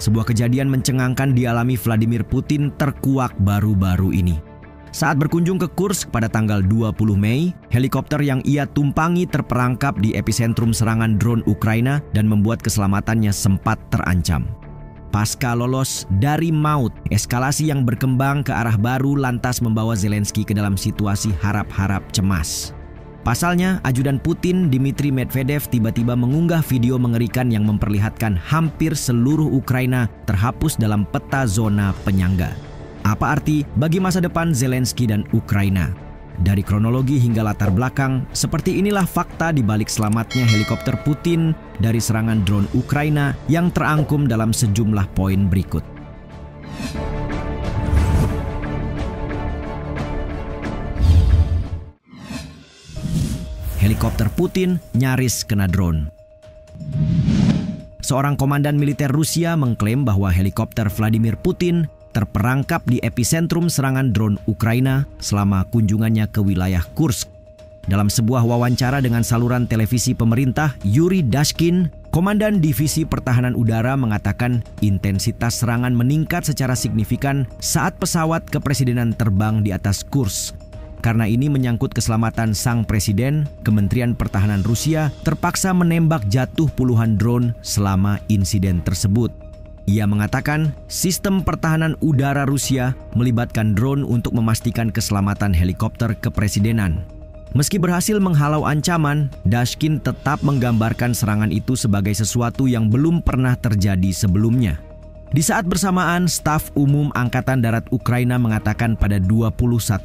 Sebuah kejadian mencengangkan dialami Vladimir Putin terkuak baru-baru ini. Saat berkunjung ke Kursk pada tanggal 20 Mei, helikopter yang ia tumpangi terperangkap di epicentrum serangan drone Ukraina dan membuat keselamatannya sempat terancam. Pasca lolos dari maut, eskalasi yang berkembang ke arah baru lantas membawa Zelensky ke dalam situasi harap-harap cemas. Pasalnya, ajudan Putin Dmitry Medvedev tiba-tiba mengunggah video mengerikan yang memperlihatkan hampir seluruh Ukraina terhapus dalam peta zona penyangga. Apa arti bagi masa depan Zelensky dan Ukraina? Dari kronologi hingga latar belakang, seperti inilah fakta di balik selamatnya helikopter Putin dari serangan drone Ukraina yang terangkum dalam sejumlah poin berikut. Helikopter Putin nyaris kena drone. Seorang komandan militer Rusia mengklaim bahwa helikopter Vladimir Putin terperangkap di epicentrum serangan drone Ukraina selama kunjungannya ke wilayah Kursk. Dalam sebuah wawancara dengan saluran televisi pemerintah, Yuri Dashkin, Komandan Divisi Pertahanan Udara, mengatakan intensitas serangan meningkat secara signifikan saat pesawat kepresidenan terbang di atas Kursk. Karena ini menyangkut keselamatan sang presiden, Kementerian Pertahanan Rusia terpaksa menembak jatuh puluhan drone selama insiden tersebut. Ia mengatakan sistem pertahanan udara Rusia melibatkan drone untuk memastikan keselamatan helikopter kepresidenan. Meski berhasil menghalau ancaman, Dashkin tetap menggambarkan serangan itu sebagai sesuatu yang belum pernah terjadi sebelumnya. Di saat bersamaan, Staf Umum Angkatan Darat Ukraina mengatakan pada 21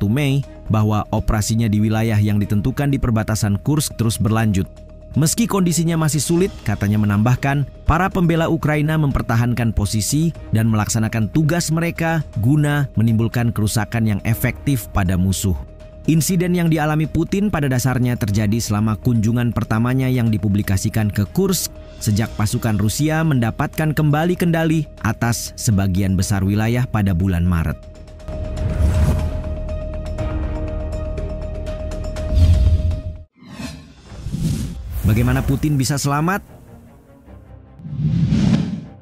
Mei bahwa operasinya di wilayah yang ditentukan di perbatasan Kursk terus berlanjut. Meski kondisinya masih sulit, katanya menambahkan, para pembela Ukraina mempertahankan posisi dan melaksanakan tugas mereka guna menimbulkan kerusakan yang efektif pada musuh. Insiden yang dialami Putin pada dasarnya terjadi selama kunjungan pertamanya yang dipublikasikan ke Kursk sejak pasukan Rusia mendapatkan kembali kendali atas sebagian besar wilayah pada bulan Maret. Bagaimana Putin bisa selamat?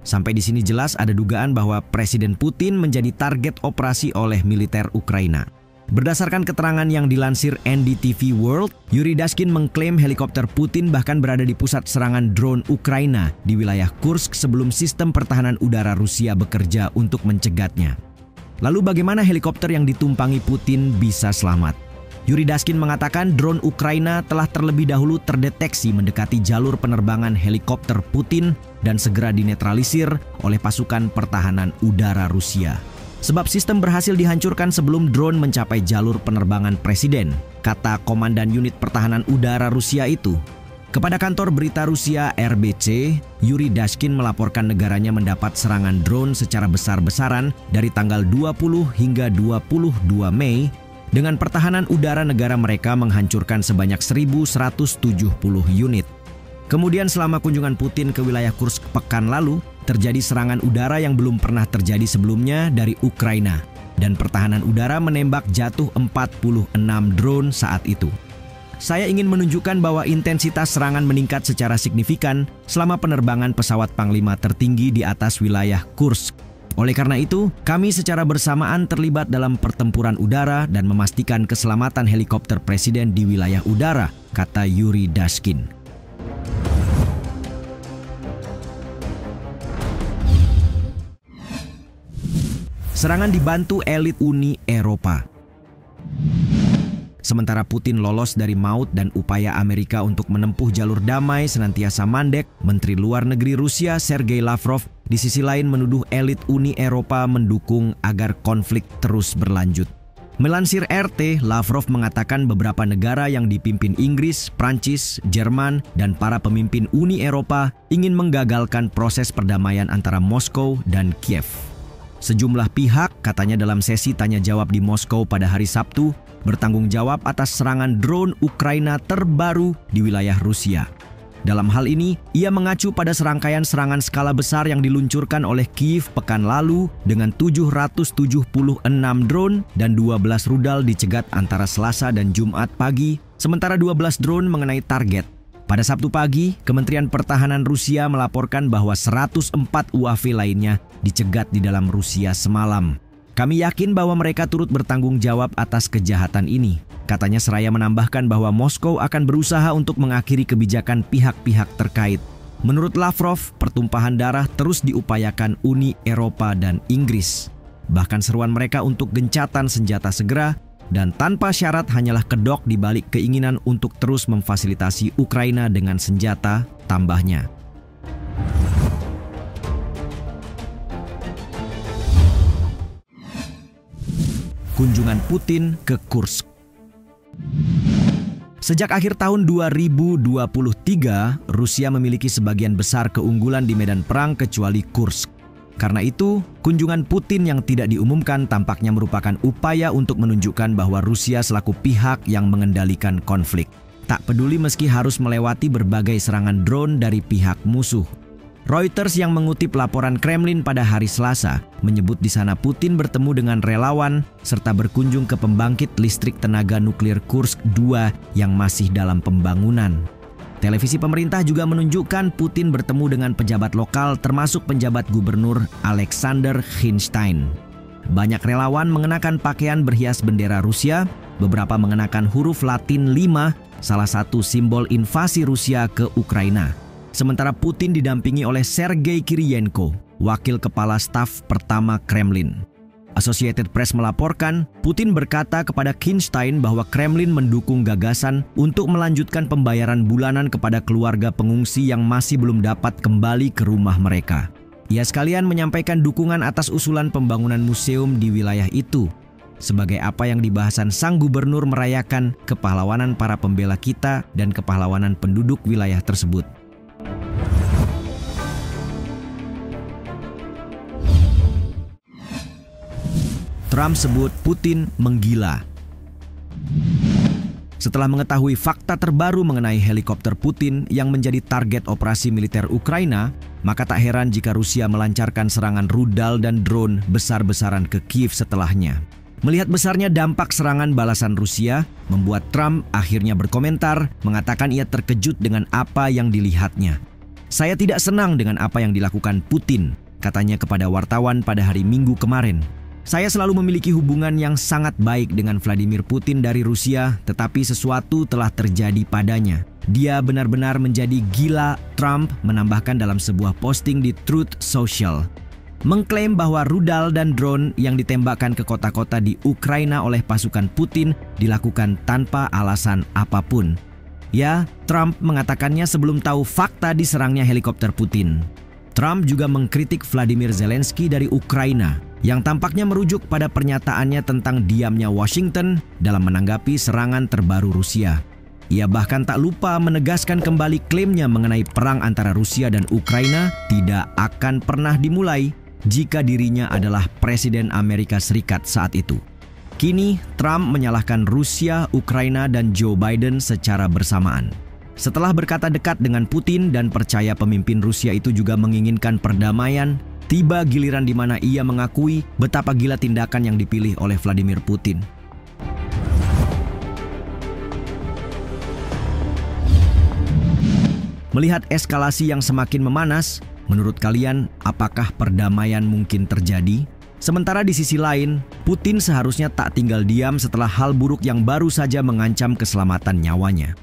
Sampai di sini jelas ada dugaan bahwa Presiden Putin menjadi target operasi oleh militer Ukraina. Berdasarkan keterangan yang dilansir NDTV World, Yuri Dashkin mengklaim helikopter Putin bahkan berada di pusat serangan drone Ukraina di wilayah Kursk sebelum sistem pertahanan udara Rusia bekerja untuk mencegatnya. Lalu bagaimana helikopter yang ditumpangi Putin bisa selamat? Yuri Dashkin mengatakan drone Ukraina telah terlebih dahulu terdeteksi mendekati jalur penerbangan helikopter Putin dan segera dinetralisir oleh pasukan pertahanan udara Rusia. Sebab sistem berhasil dihancurkan sebelum drone mencapai jalur penerbangan presiden, kata Komandan Unit Pertahanan Udara Rusia itu. Kepada kantor berita Rusia RBC, Yuri Dashkin melaporkan negaranya mendapat serangan drone secara besar-besaran dari tanggal 20 hingga 22 Mei, dengan pertahanan udara negara mereka menghancurkan sebanyak 1.170 unit. Kemudian selama kunjungan Putin ke wilayah Kursk pekan lalu, terjadi serangan udara yang belum pernah terjadi sebelumnya dari Ukraina, dan pertahanan udara menembak jatuh 46 drone saat itu. Saya ingin menunjukkan bahwa intensitas serangan meningkat secara signifikan selama penerbangan pesawat Panglima tertinggi di atas wilayah Kursk. Oleh karena itu, kami secara bersamaan terlibat dalam pertempuran udara dan memastikan keselamatan helikopter presiden di wilayah udara, kata Yuri Dashkin. Serangan dibantu elit Uni Eropa. Sementara Putin lolos dari maut dan upaya Amerika untuk menempuh jalur damai senantiasa mandek, Menteri Luar Negeri Rusia Sergei Lavrov di sisi lain menuduh elit Uni Eropa mendukung agar konflik terus berlanjut. Melansir RT, Lavrov mengatakan beberapa negara yang dipimpin Inggris, Prancis, Jerman, dan para pemimpin Uni Eropa ingin menggagalkan proses perdamaian antara Moskow dan Kiev. Sejumlah pihak, katanya dalam sesi tanya jawab di Moskow pada hari Sabtu, bertanggung jawab atas serangan drone Ukraina terbaru di wilayah Rusia. Dalam hal ini, ia mengacu pada serangkaian serangan skala besar yang diluncurkan oleh Kiev pekan lalu dengan 776 drone dan 12 rudal dicegat antara Selasa dan Jumat pagi, sementara 12 drone mengenai target. Pada Sabtu pagi, Kementerian Pertahanan Rusia melaporkan bahwa 104 UAV lainnya dicegat di dalam Rusia semalam. Kami yakin bahwa mereka turut bertanggung jawab atas kejahatan ini. Katanya seraya menambahkan bahwa Moskow akan berusaha untuk mengakhiri kebijakan pihak-pihak terkait. Menurut Lavrov, pertumpahan darah terus diupayakan Uni Eropa dan Inggris. Bahkan seruan mereka untuk gencatan senjata segera dan tanpa syarat hanyalah kedok di balik keinginan untuk terus memfasilitasi Ukraina dengan senjata, tambahnya. Kunjungan Putin ke Kursk. Sejak akhir tahun 2023, Rusia memiliki sebagian besar keunggulan di medan perang kecuali Kursk. Karena itu, kunjungan Putin yang tidak diumumkan tampaknya merupakan upaya untuk menunjukkan bahwa Rusia selaku pihak yang mengendalikan konflik. Tak peduli meski harus melewati berbagai serangan drone dari pihak musuh. Reuters yang mengutip laporan Kremlin pada hari Selasa menyebut di sana Putin bertemu dengan relawan serta berkunjung ke pembangkit listrik tenaga nuklir Kursk 2 yang masih dalam pembangunan. Televisi pemerintah juga menunjukkan Putin bertemu dengan pejabat lokal termasuk penjabat gubernur Alexander Hinstein. Banyak relawan mengenakan pakaian berhias bendera Rusia, beberapa mengenakan huruf Latin 5, salah satu simbol invasi Rusia ke Ukraina. Sementara Putin didampingi oleh Sergei Kiriyenko, wakil kepala staf pertama Kremlin. Associated Press melaporkan, Putin berkata kepada Hinstein bahwa Kremlin mendukung gagasan untuk melanjutkan pembayaran bulanan kepada keluarga pengungsi yang masih belum dapat kembali ke rumah mereka. Ia sekalian menyampaikan dukungan atas usulan pembangunan museum di wilayah itu. Sebagai apa yang dibahasan sang gubernur merayakan kepahlawanan para pembela kita dan kepahlawanan penduduk wilayah tersebut. Trump sebut Putin menggila. Setelah mengetahui fakta terbaru mengenai helikopter Putin yang menjadi target operasi militer Ukraina, maka tak heran jika Rusia melancarkan serangan rudal dan drone besar-besaran ke Kiev setelahnya. Melihat besarnya dampak serangan balasan Rusia, membuat Trump akhirnya berkomentar, mengatakan ia terkejut dengan apa yang dilihatnya. "Saya tidak senang dengan apa yang dilakukan Putin," katanya kepada wartawan pada hari Minggu kemarin. "Saya selalu memiliki hubungan yang sangat baik dengan Vladimir Putin dari Rusia, tetapi sesuatu telah terjadi padanya. Dia benar-benar menjadi gila," Trump menambahkan dalam sebuah posting di Truth Social. Mengklaim bahwa rudal dan drone yang ditembakkan ke kota-kota di Ukraina oleh pasukan Putin dilakukan tanpa alasan apapun. Ya, Trump mengatakannya sebelum tahu fakta diserangnya helikopter Putin. Trump juga mengkritik Vladimir Zelensky dari Ukraina, yang tampaknya merujuk pada pernyataannya tentang diamnya Washington dalam menanggapi serangan terbaru Rusia. Ia bahkan tak lupa menegaskan kembali klaimnya mengenai perang antara Rusia dan Ukraina tidak akan pernah dimulai jika dirinya adalah Presiden Amerika Serikat saat itu. Kini, Trump menyalahkan Rusia, Ukraina, dan Joe Biden secara bersamaan. Setelah berkata dekat dengan Putin dan percaya pemimpin Rusia itu juga menginginkan perdamaian, tiba giliran di mana ia mengakui betapa gila tindakan yang dipilih oleh Vladimir Putin. Melihat eskalasi yang semakin memanas, menurut kalian apakah perdamaian mungkin terjadi? Sementara di sisi lain, Putin seharusnya tak tinggal diam setelah hal buruk yang baru saja mengancam keselamatan nyawanya.